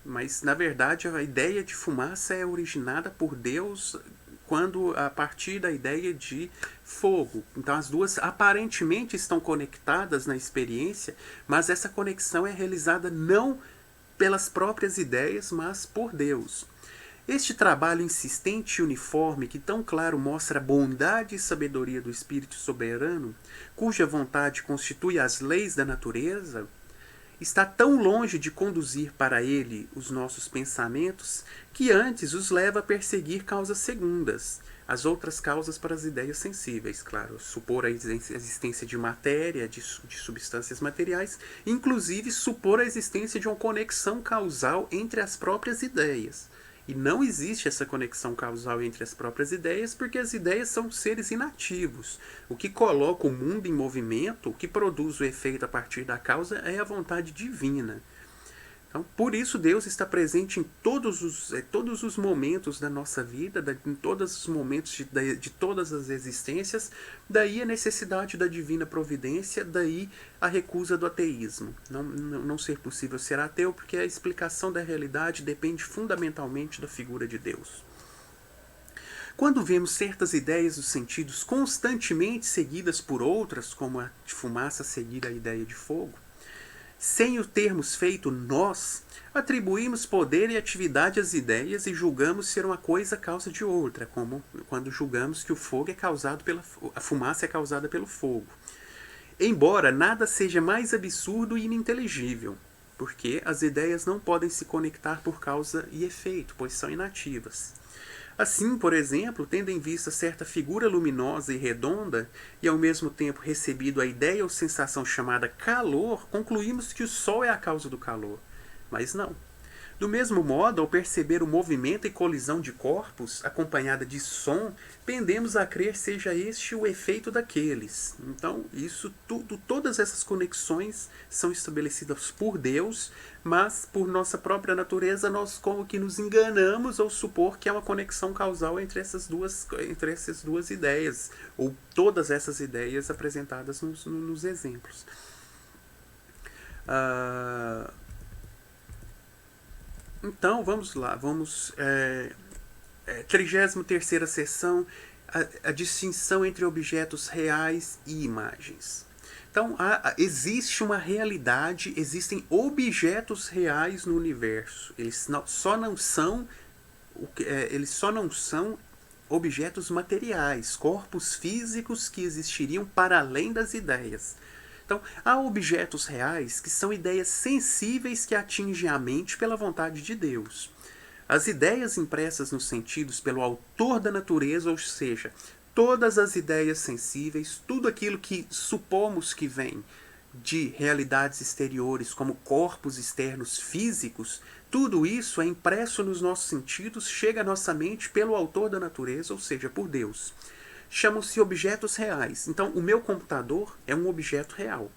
mas na verdade a ideia de fumaça é originada por Deus a partir da ideia de fogo. Então as duas aparentemente estão conectadas na experiência, mas essa conexão é realizada não pelas próprias ideias, mas por Deus. Este trabalho insistente e uniforme, que tão claro mostra a bondade e sabedoria do Espírito soberano, cuja vontade constitui as leis da natureza, está tão longe de conduzir para ele os nossos pensamentos, que antes os leva a perseguir causas segundas, as outras causas para as ideias sensíveis, claro, supor a existência de matéria, de substâncias materiais, inclusive supor a existência de uma conexão causal entre as próprias ideias. E não existe essa conexão causal entre as próprias ideias, porque as ideias são seres inativos. O que coloca o mundo em movimento, o que produz o efeito a partir da causa, é a vontade divina. Então, por isso Deus está presente em todos os momentos da nossa vida, em todos os momentos de todas as existências. Daí a necessidade da divina providência, daí a recusa do ateísmo. Não ser possível ser ateu, porque a explicação da realidade depende fundamentalmente da figura de Deus. Quando vemos certas ideias dos sentidos constantemente seguidas por outras, como a de fumaça seguir a ideia de fogo, sem o termos feito nós, atribuímos poder e atividade às ideias e julgamos ser uma coisa causa de outra, como quando julgamos que o fogo é causado a fumaça é causada pelo fogo. Embora nada seja mais absurdo e ininteligível, porque as ideias não podem se conectar por causa e efeito, pois são inativas. Assim, por exemplo, tendo em vista certa figura luminosa e redonda, e ao mesmo tempo recebido a ideia ou sensação chamada calor, concluímos que o Sol é a causa do calor. Mas não. Do mesmo modo, ao perceber o movimento e colisão de corpos, acompanhada de som, pendemos a crer seja este o efeito daqueles. Então, todas essas conexões são estabelecidas por Deus, mas por nossa própria natureza nós como que nos enganamos ao supor que há uma conexão causal entre essas duas ideias, ou todas essas ideias apresentadas nos exemplos. Então, vamos lá. 33ª sessão, a distinção entre objetos reais e imagens. Então, existe uma realidade, existem objetos reais no universo. Eles só não são objetos materiais, corpos físicos que existiriam para além das ideias. Então, há objetos reais que são ideias sensíveis que atingem a mente pela vontade de Deus. As ideias impressas nos sentidos pelo autor da natureza, ou seja, todas as ideias sensíveis, tudo aquilo que supomos que vem de realidades exteriores, como corpos externos físicos, tudo isso é impresso nos nossos sentidos, chega à nossa mente pelo autor da natureza, ou seja, por Deus. Chamam-se objetos reais. Então, o meu computador é um objeto real.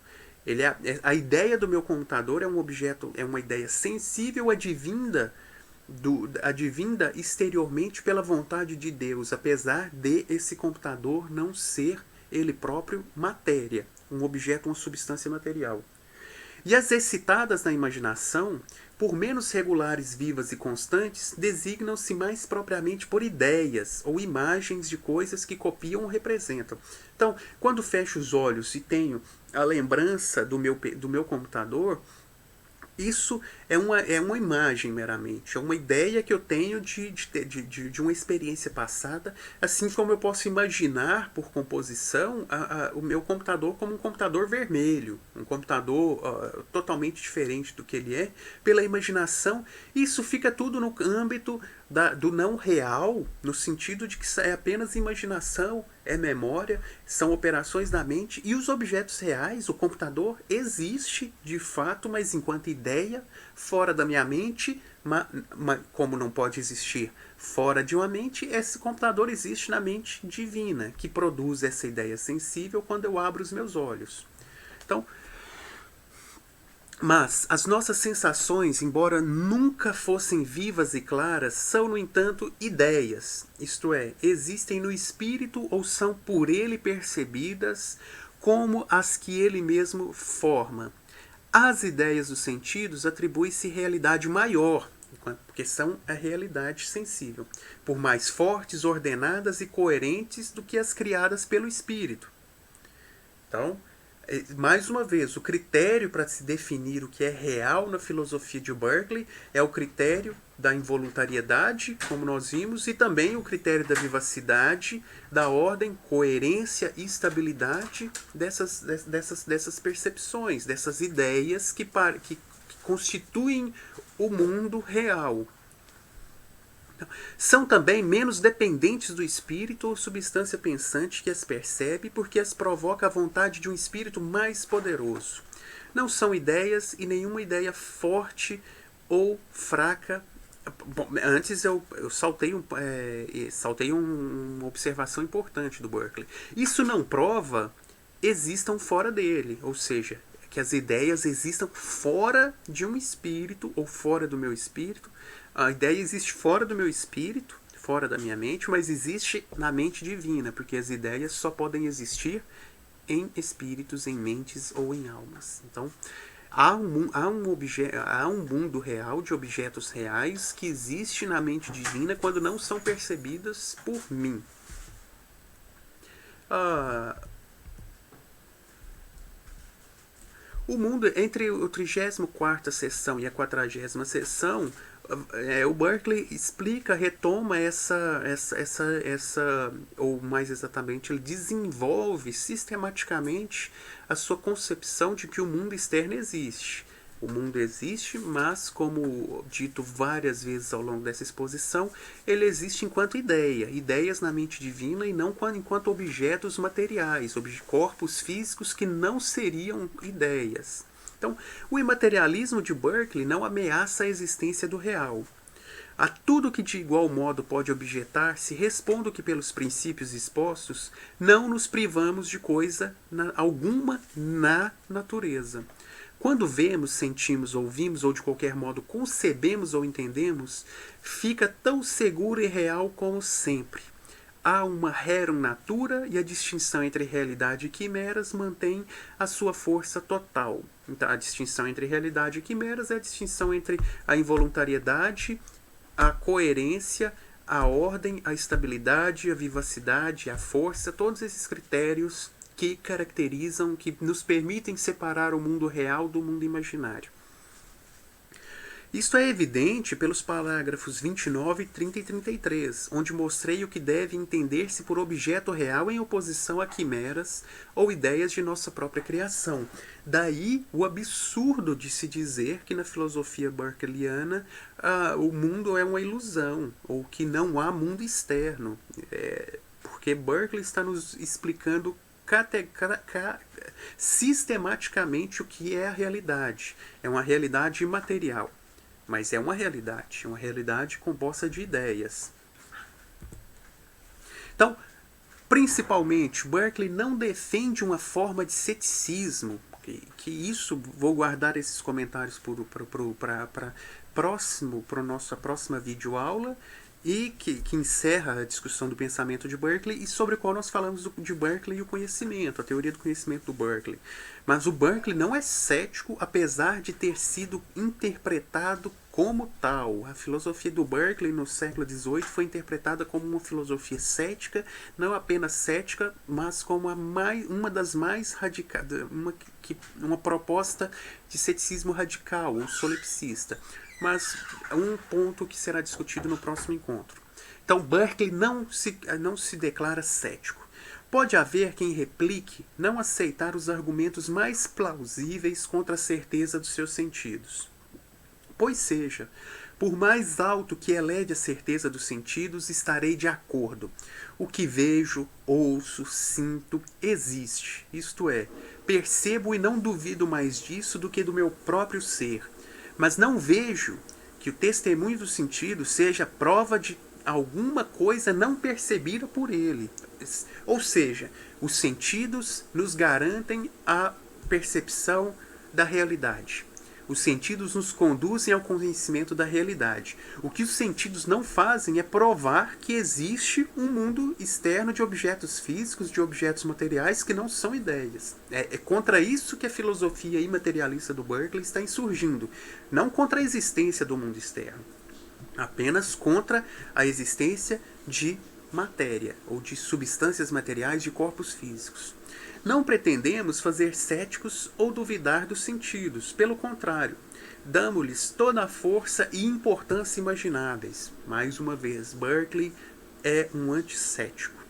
A ideia do meu computador é um objeto, é uma ideia sensível advinda exteriormente pela vontade de Deus, apesar de esse computador não ser ele próprio matéria, um objeto, uma substância material. E as excitadas na imaginação, por menos regulares, vivas e constantes, designam-se mais propriamente por ideias ou imagens de coisas que copiam ou representam. Então, quando fecho os olhos e tenho a lembrança do meu computador, isso é uma imagem meramente, é uma ideia que eu tenho de uma experiência passada, assim como eu posso imaginar, por composição, o meu computador como um computador vermelho, um computador totalmente diferente do que ele é, pela imaginação. Isso fica tudo no âmbito do não real, no sentido de que é apenas imaginação, é memória, são operações da mente, e os objetos reais, o computador, existe de fato, mas enquanto ideia, fora da minha mente, como não pode existir fora de uma mente, esse computador existe na mente divina, que produz essa ideia sensível quando eu abro os meus olhos. Então, mas as nossas sensações, embora nunca fossem vivas e claras, são, no entanto, ideias, isto é, existem no espírito ou são por ele percebidas como as que ele mesmo forma. Às ideias dos sentidos atribui-se realidade maior, porque são a realidade sensível, por mais fortes, ordenadas e coerentes do que as criadas pelo espírito. Então, Mais uma vez, o critério para se definir o que é real na filosofia de Berkeley é o critério da involuntariedade, como nós vimos, e também o critério da vivacidade, da ordem, coerência e estabilidade dessas percepções, dessas ideias que constituem o mundo real. São também menos dependentes do espírito ou substância pensante que as percebe, porque as provoca a vontade de um espírito mais poderoso. Não são ideias e nenhuma ideia forte ou fraca. Bom, antes eu saltei uma observação importante do Berkeley. Isso não prova existam fora dele, ou seja, que as ideias existam fora de um espírito ou fora do meu espírito. A ideia existe fora do meu espírito, fora da minha mente, mas existe na mente divina, porque as ideias só podem existir em espíritos, em mentes ou em almas. Então, há um mundo real de objetos reais que existe na mente divina quando não são percebidas por mim. O mundo, entre a 34ª sessão e a 40ª sessão, o Berkeley explica, retoma ou mais exatamente, ele desenvolve sistematicamente a sua concepção de que o mundo externo existe. O mundo existe, mas, como dito várias vezes ao longo dessa exposição, ele existe enquanto ideia, ideias na mente divina e não enquanto objetos materiais, corpos físicos que não seriam ideias. Então, o imaterialismo de Berkeley não ameaça a existência do real. A tudo que de igual modo pode objetar-se, respondo que pelos princípios expostos, não nos privamos de coisa alguma na natureza. Quando vemos, sentimos, ouvimos ou de qualquer modo concebemos ou entendemos, fica tão seguro e real como sempre. Há uma rerum natura e a distinção entre realidade e quimeras mantém a sua força total. Então, a distinção entre realidade e quimeras é a distinção entre a involuntariedade, a coerência, a ordem, a estabilidade, a vivacidade, a força, todos esses critérios que caracterizam, que nos permitem separar o mundo real do mundo imaginário. Isto é evidente pelos parágrafos 29, 30 e 33, onde mostrei o que deve entender-se por objeto real em oposição a quimeras ou ideias de nossa própria criação. Daí o absurdo de se dizer que na filosofia berkeleyiana o mundo é uma ilusão, ou que não há mundo externo. Porque Berkeley está nos explicando sistematicamente o que é a realidade. É uma realidade imaterial. Mas é uma realidade composta de ideias. Então, principalmente, Berkeley não defende uma forma de ceticismo, que isso, vou guardar esses comentários para nossa próxima videoaula, e que encerra a discussão do pensamento de Berkeley e sobre o qual nós falamos de Berkeley e o conhecimento, a teoria do conhecimento do Berkeley. Mas o Berkeley não é cético, apesar de ter sido interpretado como tal. A filosofia do Berkeley no século XVIII foi interpretada como uma filosofia cética, não apenas cética, mas como uma das mais radicais, uma proposta de ceticismo radical ou solipsista. Mas um ponto que será discutido no próximo encontro. Então, Berkeley não se declara cético. Pode haver quem replique não aceitar os argumentos mais plausíveis contra a certeza dos seus sentidos. Pois seja, por mais alto que eleve a certeza dos sentidos, estarei de acordo. O que vejo, ouço, sinto, existe. Isto é, percebo e não duvido mais disso do que do meu próprio ser. Mas não vejo que o testemunho do sentido seja prova de alguma coisa não percebida por ele. Ou seja, os sentidos nos garantem a percepção da realidade. Os sentidos nos conduzem ao conhecimento da realidade. O que os sentidos não fazem é provar que existe um mundo externo de objetos físicos, de objetos materiais que não são ideias. É contra isso que a filosofia imaterialista do Berkeley está insurgindo. Não contra a existência do mundo externo, apenas contra a existência de matéria ou de substâncias materiais de corpos físicos. Não pretendemos fazer céticos ou duvidar dos sentidos, pelo contrário, damos-lhes toda a força e importância imagináveis. Mais uma vez, Berkeley é um anticético.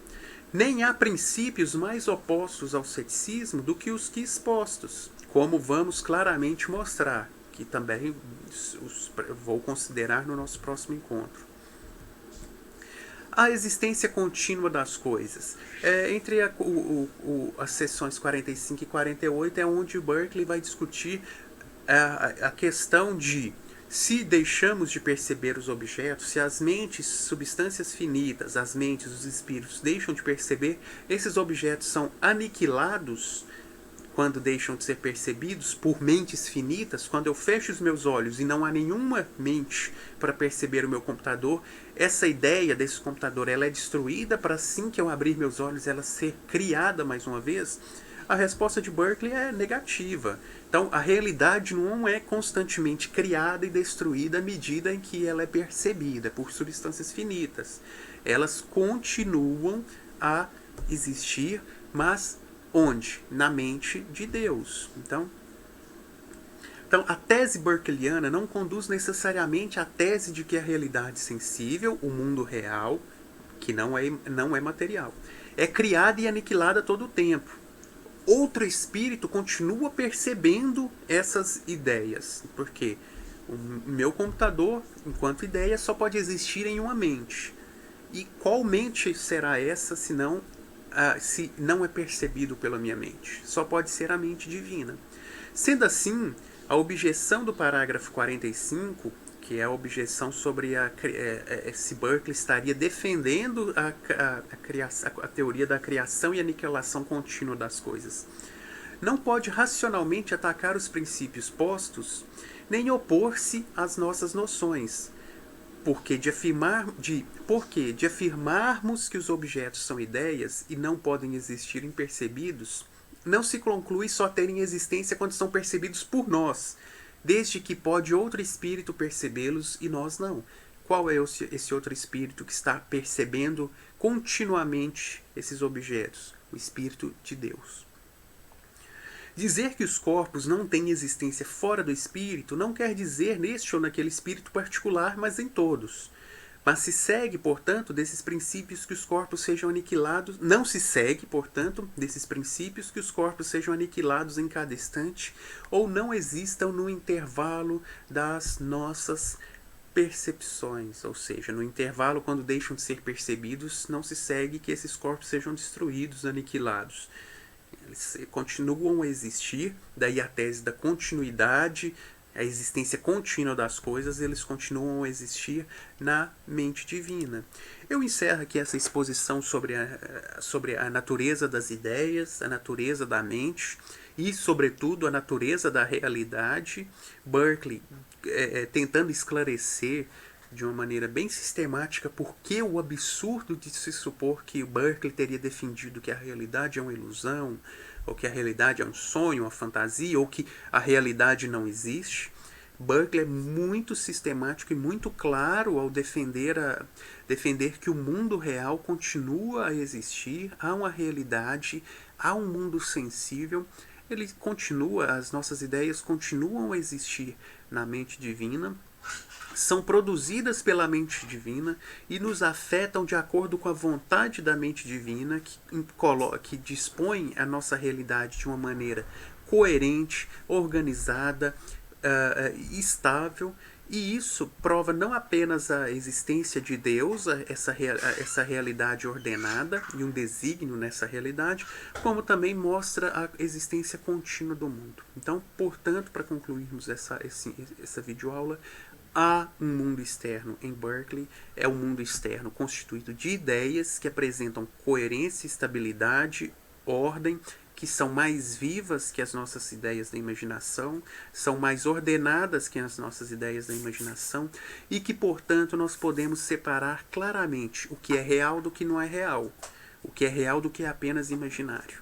Nem há princípios mais opostos ao ceticismo do que os que expostos, como vamos claramente mostrar, que também vou considerar no nosso próximo encontro. A existência contínua das coisas. Entre as sessões 45 e 48 é onde Berkeley vai discutir a questão de se deixamos de perceber os objetos, se as mentes, substâncias finitas, as mentes, os espíritos deixam de perceber, esses objetos são aniquilados quando deixam de ser percebidos por mentes finitas. Quando eu fecho os meus olhos e não há nenhuma mente para perceber o meu computador, essa ideia desse computador ela é destruída para assim que eu abrir meus olhos ela ser criada mais uma vez? A resposta de Berkeley é negativa. Então, a realidade não é constantemente criada e destruída à medida em que ela é percebida por substâncias finitas. Elas continuam a existir, mas onde? Na mente de Deus. Então, a tese berkeleyana não conduz necessariamente à tese de que a realidade sensível, o mundo real, que não é material, é criada e aniquilada a todo o tempo. Outro espírito continua percebendo essas ideias, porque o meu computador, enquanto ideia, só pode existir em uma mente. E qual mente será essa se não é percebido pela minha mente? Só pode ser a mente divina. Sendo assim, a objeção do parágrafo 45, que é a objeção sobre se Berkeley estaria defendendo a teoria da criação e aniquilação contínua das coisas, não pode racionalmente atacar os princípios postos, nem opor-se às nossas noções, porque de afirmarmos que os objetos são ideias e não podem existir impercebidos, não se conclui só terem existência quando são percebidos por nós, desde que pode outro espírito percebê-los e nós não. Qual é esse outro espírito que está percebendo continuamente esses objetos? O Espírito de Deus. Dizer que os corpos não têm existência fora do espírito não quer dizer neste ou naquele espírito particular, mas em todos. Mas se segue, portanto, desses princípios que os corpos sejam aniquilados, não se segue, portanto, desses princípios que os corpos sejam aniquilados em cada instante ou não existam no intervalo das nossas percepções, ou seja, no intervalo quando deixam de ser percebidos, não se segue que esses corpos sejam destruídos, aniquilados. Eles continuam a existir, daí a tese da continuidade, a existência contínua das coisas, eles continuam a existir na mente divina. Eu encerro aqui essa exposição sobre a natureza das ideias, a natureza da mente e, sobretudo, a natureza da realidade. Berkeley tentando esclarecer de uma maneira bem sistemática por que o absurdo de se supor que Berkeley teria defendido que a realidade é uma ilusão, ou que a realidade é um sonho, uma fantasia, ou que a realidade não existe. Berkeley é muito sistemático e muito claro ao defender que o mundo real continua a existir, há uma realidade, há um mundo sensível, ele continua, as nossas ideias continuam a existir na mente divina, são produzidas pela mente divina e nos afetam de acordo com a vontade da mente divina, que dispõe a nossa realidade de uma maneira coerente, organizada, estável. E isso prova não apenas a existência de Deus, essa realidade ordenada e um desígnio nessa realidade, como também mostra a existência contínua do mundo. Então, portanto, para concluirmos essa videoaula, há um mundo externo em Berkeley, é um mundo externo constituído de ideias que apresentam coerência, estabilidade, ordem, que são mais vivas que as nossas ideias da imaginação, são mais ordenadas que as nossas ideias da imaginação e que, portanto, nós podemos separar claramente o que é real do que não é real, o que é real do que é apenas imaginário.